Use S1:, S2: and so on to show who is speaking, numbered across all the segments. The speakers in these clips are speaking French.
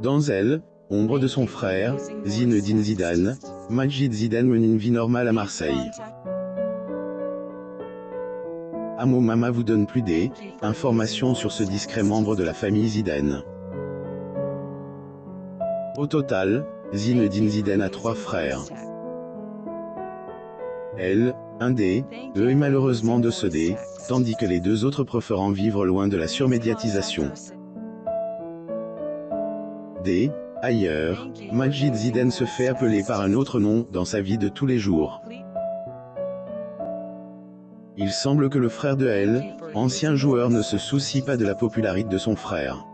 S1: Dans elle, ombre de son frère, Zinedine Zidane, Majid Zidane mène une vie normale à Marseille. Amo Mama vous donne plus d'informations sur ce discret membre de la famille Zidane. Au total, Zinedine Zidane a 3 frères. Elle, un des eux est malheureusement décédé, tandis que les 2 autres préfèrent vivre loin de la surmédiatisation. Ailleurs, Majid Zidane se fait appeler par un autre nom dans sa vie de tous les jours. Il semble que le frère de Elle, ancien joueur, ne se soucie pas de la popularité de son frère.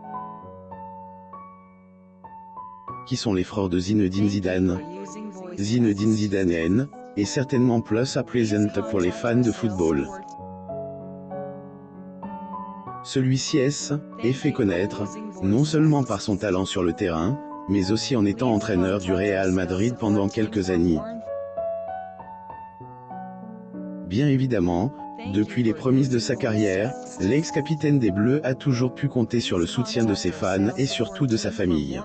S1: Qui sont les frères de Zinedine Zidane? Zinedine Zidane N est certainement plus à présent pour les fans de football. Celui-ci est fait connaître, non seulement par son talent sur le terrain, mais aussi en étant entraîneur du Real Madrid pendant quelques années. Bien évidemment, depuis les prémices de sa carrière, l'ex-capitaine des Bleus a toujours pu compter sur le soutien de ses fans et surtout de sa famille.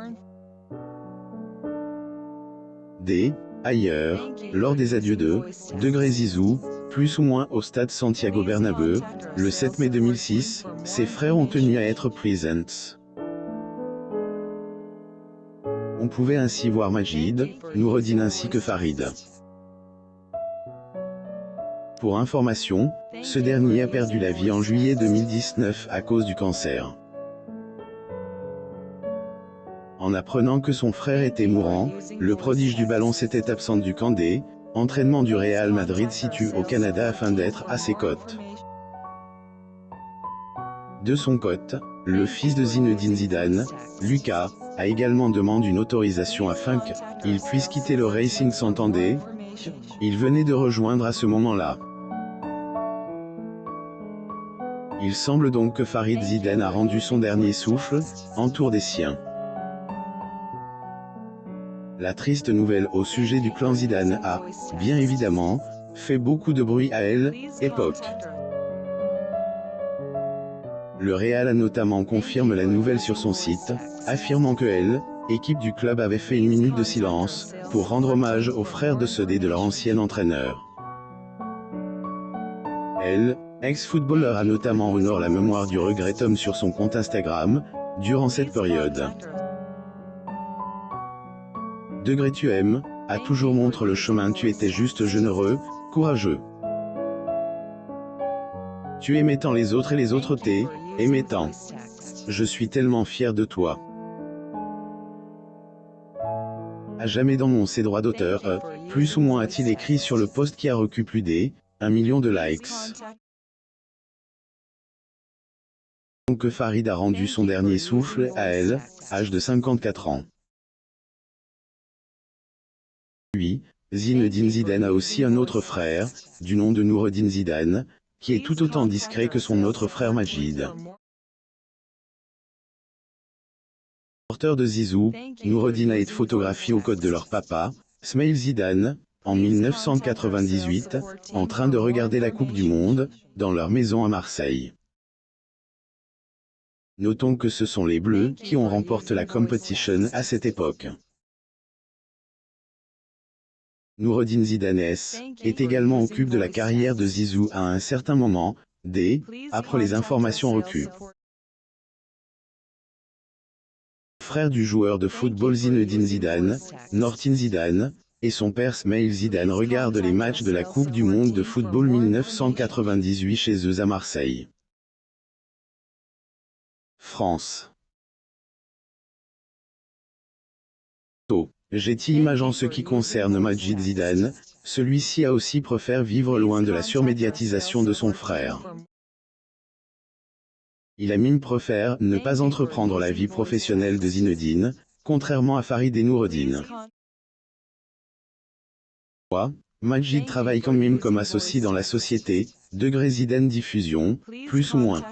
S1: Ailleurs, lors des adieux de Zizou, plus ou moins au stade Santiago Bernabéu, le 7 mai 2006, ses frères ont tenu à être présents. On pouvait ainsi voir Majid, Noureddine ainsi que Farid. Pour information, ce dernier a perdu la vie en juillet 2019 à cause du cancer. En apprenant que son frère était mourant, le prodige du ballon s'était absent du camp d'entraînement du Real Madrid situé au Canada afin d'être à ses côtés. De son côté, le fils de Zinedine Zidane, Lucas, a également demandé une autorisation afin qu'il puisse quitter le Racing Santander. Il venait de rejoindre à ce moment-là. Il semble donc que Farid Zidane a rendu son dernier souffle, entour des siens. La triste nouvelle au sujet du clan Zidane a, bien évidemment, fait beaucoup de bruit à l'époque. Le Real a notamment confirmé la nouvelle sur son site, affirmant que équipe du club avait fait une minute de silence, pour rendre hommage aux frères décédés de leur ancien entraîneur. Ex-footballeur a notamment honoré la mémoire du regretté homme sur son compte Instagram, durant cette période. Tu aimes, a toujours montré le chemin, tu étais juste généreux, courageux. Tu aimais tant les autres et les autres t'aimaient tant. Je suis tellement fier de toi. À jamais dans mon ses droits d'auteur, plus ou moins a-t-il écrit sur le post qui a reçu plus d'1 million de likes. Que Farid a rendu son dernier souffle à âge de 54 ans. Lui, Zinedine Zidane a aussi un autre frère, du nom de Noureddine Zidane, qui est tout autant discret que son autre frère Majid. Porteur de Zizou, Noureddine a été photographié aux côtés de leur papa, Smail Zidane, en 1998, en train de regarder la Coupe du Monde, dans leur maison à Marseille. Notons que ce sont les Bleus qui ont remporté la competition à cette époque. Noureddine Zidane est également au cube de la carrière de Zizou à un certain moment, après les informations reçues. Frère du joueur de football Zinedine Zidane, Noreddine Zidane, et son père Smail Zidane regardent les matchs de la Coupe du Monde de football 1998 chez eux à Marseille. France. J'ai image en ce qui concerne Majid Zidane, celui-ci a aussi préféré vivre loin de la surmédiatisation de son frère. Il a même préféré ne pas entreprendre la vie professionnelle de Zinedine, contrairement à Farid et Noureddine. Majid travaille quand même comme associé dans la société Zidane Diffusion, plus ou moins.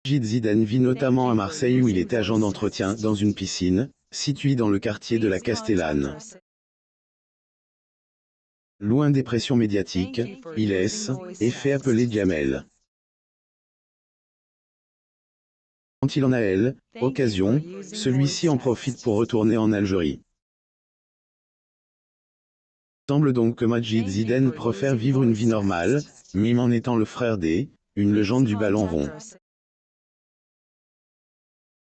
S1: Majid Zidane vit notamment à Marseille où il est agent d'entretien dans une piscine, située dans le quartier de la Castellane. Loin des pressions médiatiques, il est fait appeler Jamel. Quand il en a occasion, celui-ci en profite pour retourner en Algérie. Il semble donc que Majid Zidane préfère vivre une vie normale, même en étant le frère une légende du ballon rond.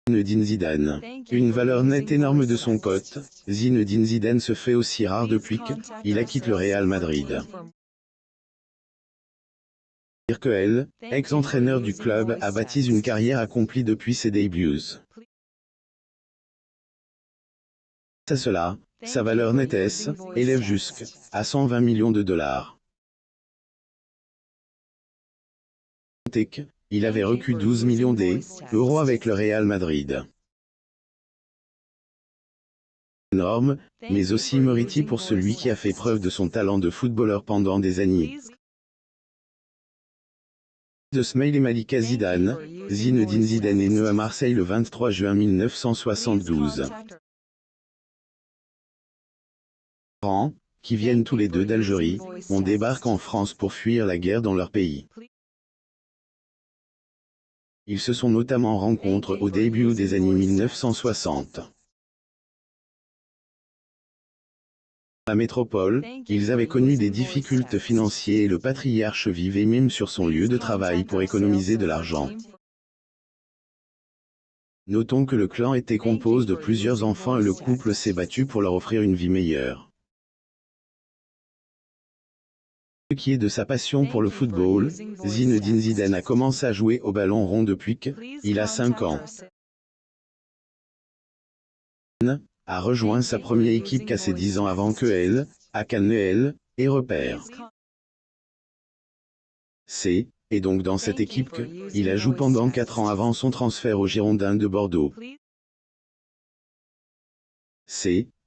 S1: Zinedine Zidane. Une valeur nette énorme de son cote, Zinedine Zidane se fait aussi rare depuis qu'il quitte le Real Madrid. Dire que ex-entraîneur du club, a bâti une carrière accomplie depuis ses débuts. À cela, sa valeur nette élève jusqu'à 120 millions de dollars. Il avait reçu 12 millions d'euros avec le Real Madrid. Énorme, mais aussi mérité pour celui qui a fait preuve de son talent de footballeur pendant des années. De Smaïl et Malika Zidane, Zinedine Zidane est né à Marseille le 23 juin 1972. Parents, qui viennent tous les deux d'Algérie, on débarque en France pour fuir la guerre dans leur pays. Ils se sont notamment rencontrés au début des années 1960. À la métropole, ils avaient connu des difficultés financières et le patriarche vivait même sur son lieu de travail pour économiser de l'argent. Notons que le clan était composé de plusieurs enfants et le couple s'est battu pour leur offrir une vie meilleure. Ce qui est de sa passion pour le football, Zinedine Zidane a commencé à jouer au ballon rond depuis qu'il a 5 ans. A rejoint sa première équipe qu'à ses 10 ans avant que à Cannes et repère. Et donc dans cette équipe il a joué pendant 4 ans avant son transfert aux Girondins de Bordeaux.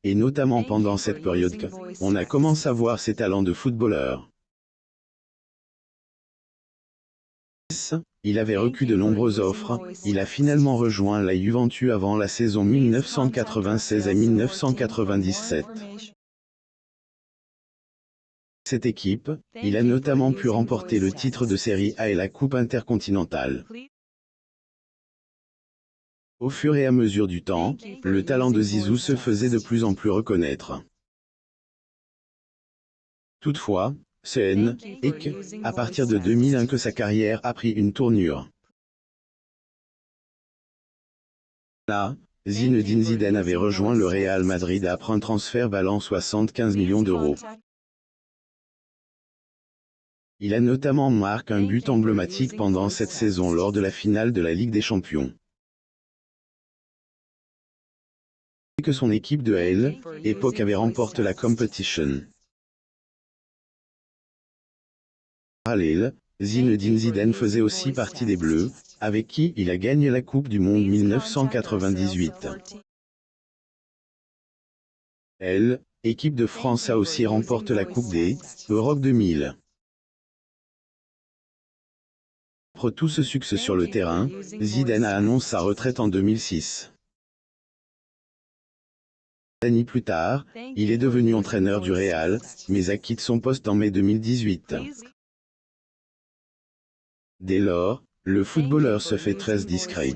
S1: Et notamment pendant cette période on a commencé à voir ses talents de footballeur. Il avait reçu de nombreuses offres, il a finalement rejoint la Juventus avant la saison 1996 à 1997. Cette équipe, il a notamment pu remporter le titre de Série A et la Coupe intercontinentale. Au fur et à mesure du temps, le talent de Zizou se faisait de plus en plus reconnaître. Toutefois, c'est à partir de 2001 que sa carrière a pris une tournure. Là, Zinedine Zidane avait rejoint le Real Madrid après un transfert valant 75 millions d'euros. Il a notamment marqué un but emblématique pendant cette saison lors de la finale de la Ligue des Champions. Et que son équipe de époque avait remporté la compétition. Parallèle, Zinedine Zidane faisait aussi partie des Bleus, avec qui il a gagné la Coupe du Monde 1998. Équipe de France a aussi remporté la Coupe des Europe 2000. Après tout ce succès sur le terrain, Zidane a annoncé sa retraite en 2006. Années plus tard, il est devenu entraîneur du Real, mais a quitté son poste en mai 2018. Dès lors, le footballeur se fait très discret.